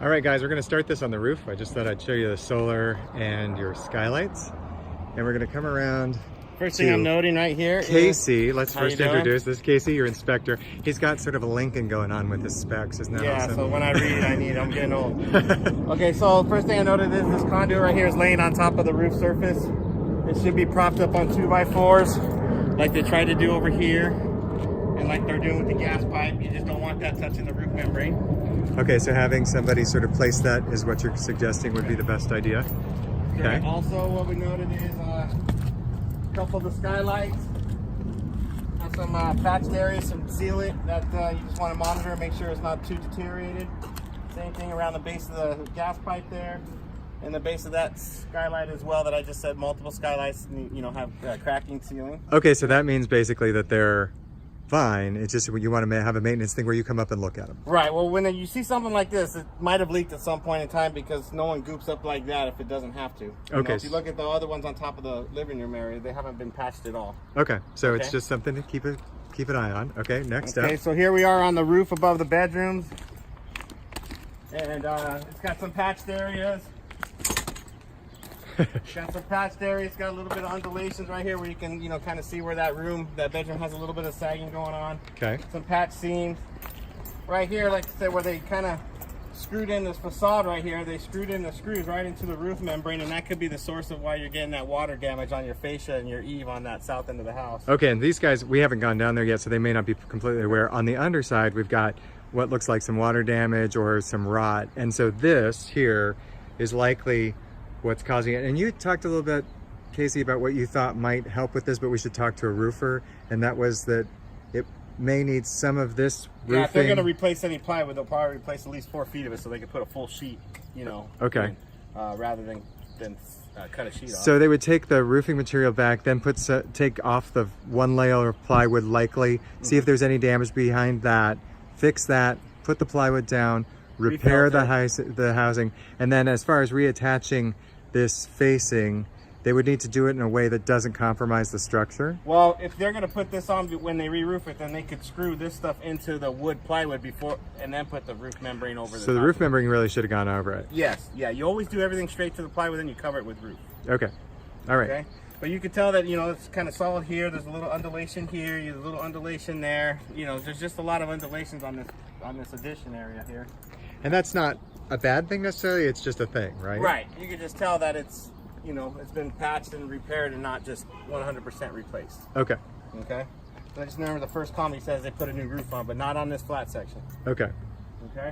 All right, guys, we're going to start this on the roof. I just thought I'd show you the solar and your skylights. And we're going to come around. First thing I'm noting right here Casey, let's how first you doing? introduce this. Casey, your inspector. He's got sort of a Lincoln going on with his specs, isn't that Yeah, awesome? so when I read, I'm getting old. Okay, so first thing I noted is this conduit right here is laying on top of the roof surface. It should be propped up on 2x4s like they tried to do over here. And like they're doing with the gas pipe, you just don't want that touching the roof membrane. Okay, so having somebody sort of place that is what you're suggesting would be the best idea. Okay. Also, what we noted is a couple of the skylights. Have some patched areas, some sealant that you just want to monitor and make sure it's not too deteriorated. Same thing around the base of the gas pipe there. And the base of that skylight as well that I just said, multiple skylights, you know, have cracking sealing. Okay, so that means basically that they're fine. It's just you want to have a maintenance thing where you come up and look at them. Right. Well, when you see something like this, it might have leaked at some point in time because no one goops up like that if it doesn't have to. Okay. Know, if you look at the other ones on top of the living room area, they haven't been patched at all. Okay, so it's just something to keep an eye on. Okay, next up. Okay, so here we are on the roof above the bedrooms, and it's got some patched areas. Got some patched areas, got a little bit of undulations right here where you can, kind of see where that bedroom has a little bit of sagging going on. Okay. Some patch seams. Right here, like I said, where they kind of screwed in this facade right here, they screwed in the screws right into the roof membrane, and that could be the source of why you're getting that water damage on your fascia and your eave on that south end of the house. Okay, and these guys, we haven't gone down there yet, so they may not be completely aware. On the underside, we've got what looks like some water damage or some rot, and so this here is likely what's causing it. And you talked a little bit, Casey, about what you thought might help with this, but we should talk to a roofer, and that was that it may need some of this roofing. Yeah, if they're going to replace any plywood, they'll probably replace at least 4 feet of it so they can put a full sheet, Okay. rather than cut a sheet off. So they would take the roofing material back, then take off the one layer of plywood likely, see if there's any damage behind that, fix that, put the plywood down, repair the housing, and then as far as reattaching this facing, they would need to do it in a way that doesn't compromise the structure. Well, if they're going to put this on when they re-roof it, then they could screw this stuff into the wood plywood before, and then put the roof membrane over. So the roof membrane really should have gone over it. Yes, yeah. You always do everything straight to the plywood, then you cover it with roof. Okay, all right. Okay, but you can tell that it's kind of solid here. There's a little undulation here. There's a little undulation there. There's just a lot of undulations on this addition area here. And that's not a bad thing necessarily. It's just a thing, right? Right. You can just tell that it's it's been patched and repaired and not just 100% replaced. Okay. Okay. So I just remember the first comment says they put a new roof on, but not on this flat section. Okay. Okay.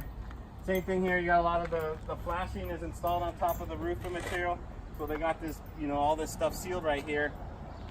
Same thing here. You got a lot of the flashing is installed on top of the roofing material, so they got this all this stuff sealed right here.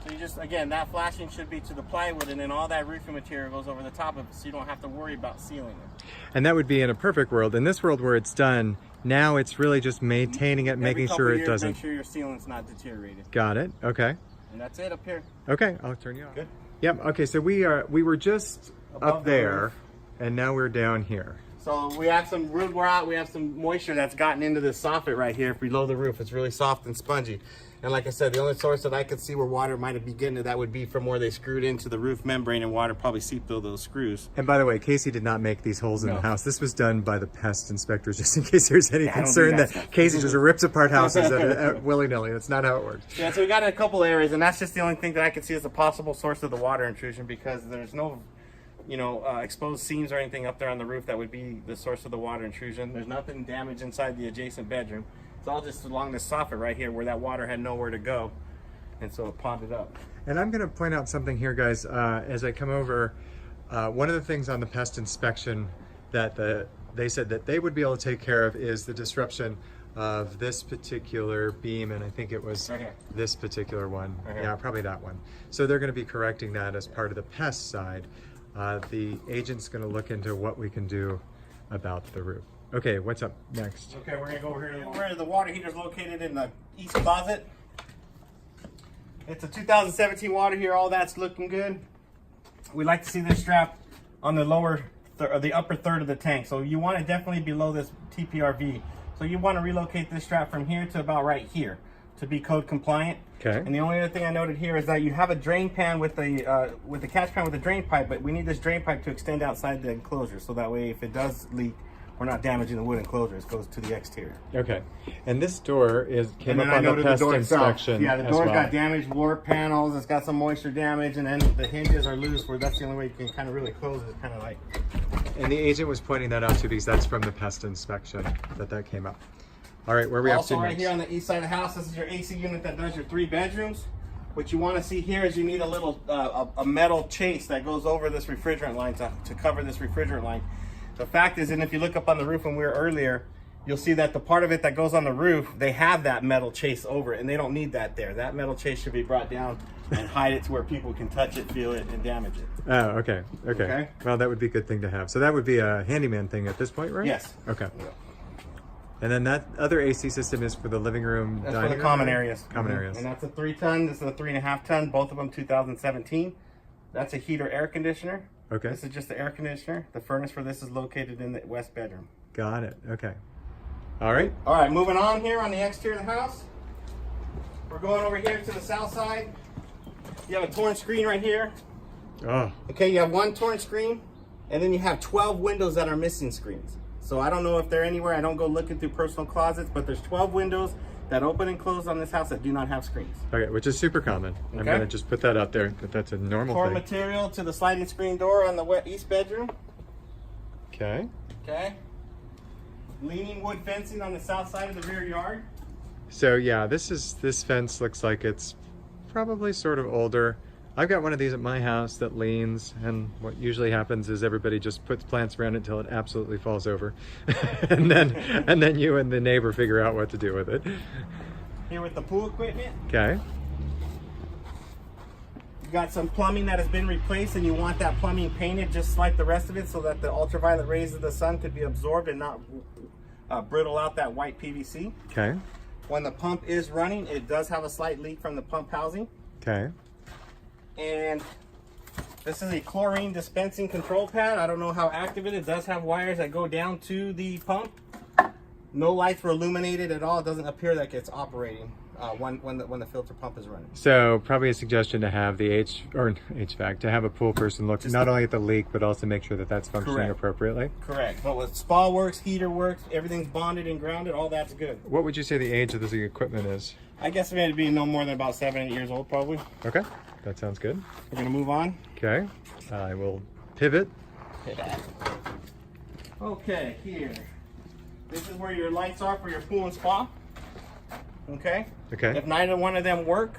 So you just, again, that flashing should be to the plywood, and then all that roofing material goes over the top of it, so you don't have to worry about sealing it. And that would be in a perfect world. In this world where it's done, now it's really just maintaining it, making sure it doesn't. Make sure your sealant's not deteriorated. Got it. Okay. And that's it up here. Okay, I'll turn you off. Good. Yep. Okay, so we were just up there, and now we're down here. So we have some root rot, we have some moisture that's gotten into this soffit right here below the roof. It's really soft and spongy. And like I said, the only source that I could see where water might have been getting to that would be from where they screwed into the roof membrane, and water probably seeped through those screws. And by the way, Casey did not make these holes in the house. This was done by the pest inspectors, just in case there's any concern that Casey just rips apart houses willy-nilly. That's not how it works. Yeah, so we got in a couple areas, and that's just the only thing that I could see as a possible source of the water intrusion, because there's no exposed seams or anything up there on the roof that would be the source of the water intrusion. There's nothing damaged inside the adjacent bedroom. It's all just along this soffit right here where that water had nowhere to go, and so it ponded up. And I'm going to point out something here, guys, as I come over. One of the things on the pest inspection that they said that they would be able to take care of is the disruption of this particular beam, and I think it was this particular one. Yeah, probably that one. So they're going to be correcting that as part of the pest side. The agent's going to look into what we can do about the roof. Okay, what's up next? Okay, we're gonna go over here. Where the water heater is located in the east closet. It's a 2017 water heater. All that's looking good. We like to see this strap on the the upper third of the tank. So you want it definitely below this TPRV. So you want to relocate this strap from here to about right here to be code compliant. Okay. And the only other thing I noted here is that you have a drain pan with the catch pan with a drain pipe, but we need this drain pipe to extend outside the enclosure, so that way if it does leak, we're not damaging the wood enclosure. It goes to the exterior. Okay. And this door came And up then on the pest itself. inspection. Yeah, the as door's well. got damaged warp panels. It's got some moisture damage, and then the hinges are loose. Where that's the only way you can kind of really close it. It's kind of like. And the agent was pointing that out too, because that's from the pest inspection that came up. All right, where are we up Also, to right next? here on the east side of the house, this is your AC unit that does your 3 bedrooms. What you want to see here is you need a little a metal chase that goes over this refrigerant line to cover this refrigerant line. The fact is, and if you look up on the roof when we were earlier, you'll see that the part of it that goes on the roof, they have that metal chase over it, and they don't need that there. That metal chase should be brought down and hide it to where people can touch it, feel it, and damage it. Oh, okay. Okay. Well, that would be a good thing to have. So that would be a handyman thing at this point, right? Yes. Okay. And then that other AC system is for the living room, That's dining for the room, common right? areas. Common areas. And that's a 3-ton. This is a 3.5 ton. Both of them 2017. That's a heater air conditioner. Okay. This is just the air conditioner. The furnace for this is located in the west bedroom. Got it. Okay. All right. All right, moving on here on the exterior of the house. We're going over here to the south side. You have a torn screen right here. Oh, Okay, you have one torn screen, and then you have 12 windows that are missing screens. So I don't know if they're anywhere. I don't go looking through personal closets, but there's 12 windows that open and close on this house that do not have screens. okay, which is super common. I'm Okay. going to just put that out there, that that's a normal Torn thing. material to the sliding screen door on the east bedroom. Okay. Okay. Leaning wood fencing on the south side of the rear yard. So yeah, this fence looks like it's probably sort of older. I've got one of these at my house that leans, and what usually happens is everybody just puts plants around it until it absolutely falls over. and then you and the neighbor figure out what to do with it. Here with the pool equipment. Okay. You've got some plumbing that has been replaced, and you want that plumbing painted just like the rest of it so that the ultraviolet rays of the sun could be absorbed and not brittle out that white PVC. Okay. When the pump is running, it does have a slight leak from the pump housing. Okay. And this is a chlorine dispensing control pad. I don't know how active it is. It does have wires that go down to the pump. No lights were illuminated at all. It doesn't appear like it's operating when the filter pump is running. So probably a suggestion to have the HVAC, to have a pool person look not only at the leak, but also make sure that that's functioning Correct. appropriately. Correct. But with spa works, heater works, everything's bonded and grounded, all that's good. What would you say the age of this equipment is? I guess it may be no more than about 7 or 8 years old probably. Okay, that sounds good. We're gonna move on. Okay, I will pivot. Okay, here. This is where your lights are for your pool and spa. Okay? Okay. If neither one of them work,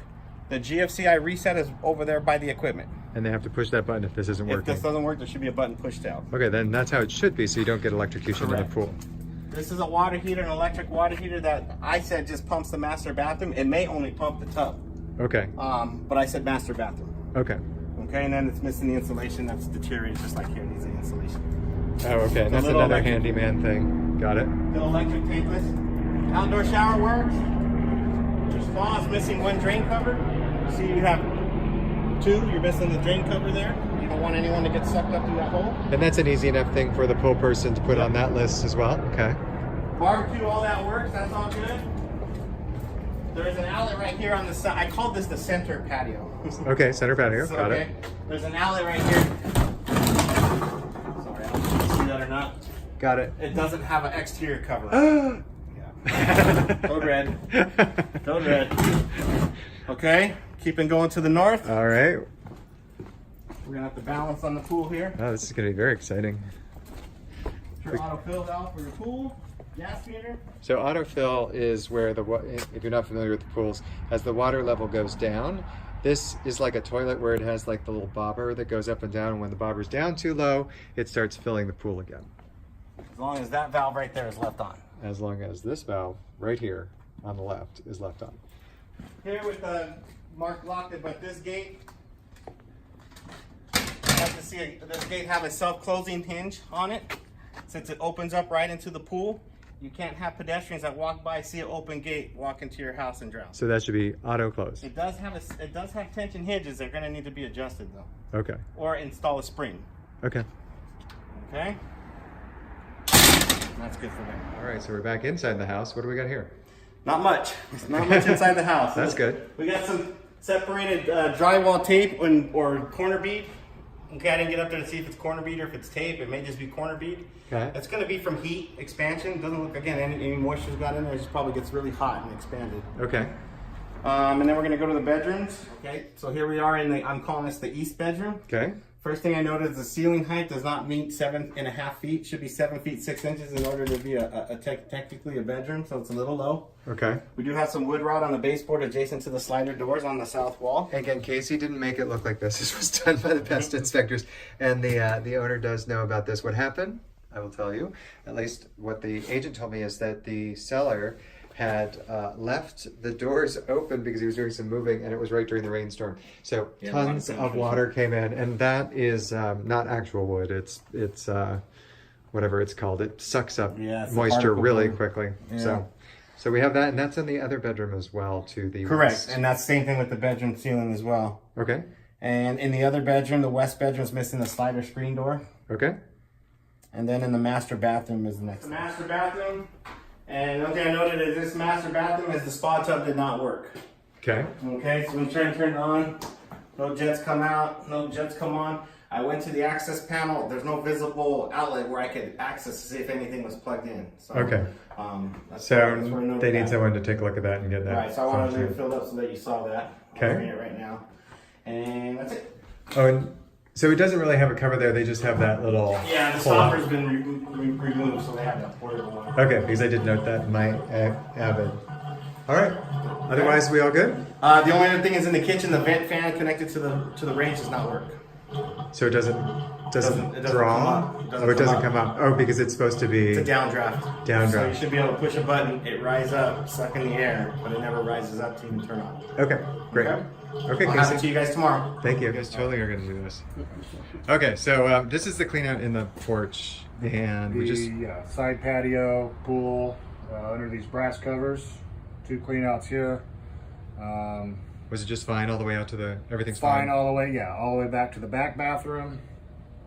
the GFCI Reset is over there by the equipment. And they have to push that button if this isn't If working. this doesn't work, there should be a button pushed out. Okay, then that's how it should be, so you don't get electrocution in the Correct. pool. This is a water heater, an electric water heater that I said just pumps the master bathroom. It may only pump the tub, Okay, but I said master bathroom. okay. Okay, and then it's missing the insulation. That's deteriorated, just like here, it needs the insulation. Oh, okay, and that's little another electric- handyman thing. Got it. The electric tapeless. Outdoor shower works. Your spa is missing one drain cover. See, you have 2. You're missing the drain cover there. You don't want anyone to get sucked up through that hole. And that's an easy enough thing for the pool person to put on that list as well. Okay. Barbecue, all that works. That's all good. There's an outlet right here on the side. I called this the center patio. Okay, center patio. So, Got okay. it. There's an outlet right here. Sorry, I don't know if you see that or not. Got it. It doesn't have an exterior cover. Yeah. Code red. Code red. Okay, keeping going to the north. All right. We're gonna have to balance on the pool here. Oh, this is going to be very exciting. Your autofill valve for your pool. Gas meter. So autofill is where if you're not familiar with the pools, as the water level goes down, this is like a toilet where it has like the little bobber that goes up and down. And when the bobber's down too low, it starts filling the pool again. As long as that valve right there is left on. As long as this valve right here on the left is left on. Here with Mark locked it, but this gate, you have to see this gate have a self-closing hinge on it. Since it opens up right into the pool, you can't have pedestrians that walk by, see an open gate, walk into your house and drown. So that should be auto close. It does have tension hinges. They're going to need to be adjusted though, Okay. or install a spring. Okay. Okay. That's good for them. All right, so we're back inside the house. What do we got here? Not much. It's not much inside the house. That's good. We got some separated drywall tape or corner bead Okay, I didn't get up there to see if it's corner bead or if it's tape. It may just be corner bead. Okay. It's going to be from heat expansion. Doesn't look, again, any moisture's got in there. It just probably gets really hot and expanded. Okay. And then we're going to go to the bedrooms. Okay, so here we are in the, I'm calling this the east bedroom. Okay. First thing I noticed is the ceiling height does not meet 7.5 feet. It should be 7 feet 6 inches in order to be technically a bedroom, so it's a little low. Okay. We do have some wood rod on the baseboard adjacent to the slider doors on the south wall. Again, Casey didn't make it look like this. This was done by the pest inspectors, and the owner does know about this. What happened? I will tell you. At least what the agent told me is that the seller had left the doors open because he was doing some moving, and it was right during the rainstorm. So tons of water came in, and that is not actual wood. It's whatever it's called. It sucks up moisture really quickly. Yeah. So we have that, and that's in the other bedroom as well, to the correct, west. And that's the same thing with the bedroom ceiling as well. Okay. And in the other bedroom, the west bedroom is missing a slider screen door. Okay. And then in the master bathroom is the next. The master bathroom. And one thing I noted is this master bathroom is the spa tub did not work. Okay. Okay, so when you turn it on, no jets come out, no jets come on. I went to the access panel. There's no visible outlet where I could access to see if anything was plugged in. So, okay. That's so they need someone to take a look at that and get that. Right, so I wanted to fill up so that you saw that. Okay. I'm doing it right now. And that's it. Oh, and so it doesn't really have a cover there. They just have that little. Yeah, the stopper's been removed, so they have that portable one. Okay, because I did note that in my Avid. All right. Otherwise, we all good? The only other thing is in the kitchen, the vent fan connected to the range does not work. So it doesn't draw? It doesn't come up. Oh, because it's supposed to be. It's a downdraft. Downdraft. So you should be able to push a button, it rises up, suck in the air, but it never rises up to even turn on. Okay, great. Okay, I'll have it to you guys tomorrow. Thank you. You guys totally are going to do this. Okay, so this is the clean out in the porch, and we just side patio, pool, under these brass covers, 2 clean outs here. Was it just fine all the way out to the, everything's fine? All the way, yeah, all the way back to the back bathroom,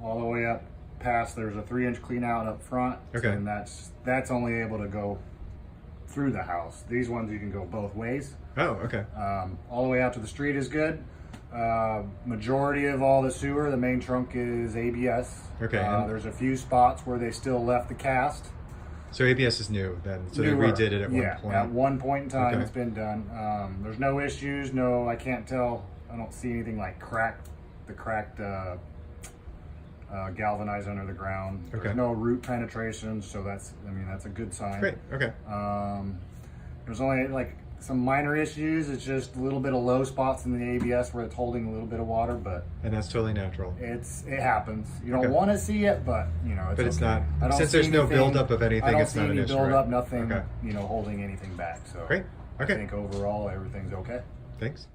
all the way up past, there's a 3-inch clean out up front. Okay. And that's only able to go through the house. These ones you can go both ways. Oh, okay. All the way out to the street is good. Majority of all the sewer, the main trunk is ABS. Okay. There's a few spots where they still left the cast. So ABS is new then, so they redid it at one point. At one point in time it's been done. There's no issues, no, I can't tell, I don't see anything like cracked galvanized under the ground. Okay. There's no root penetration, so that's a good sign. Great, okay. There's only like some minor issues. It's just a little bit of low spots in the ABS where it's holding a little bit of water, but and that's totally natural. It happens. You don't want to see it, but it's but it's okay. not. Since there's no buildup of anything, it's not an issue. I don't see any buildup, right? nothing, holding anything back. So great. Okay. I think overall everything's okay. Thanks.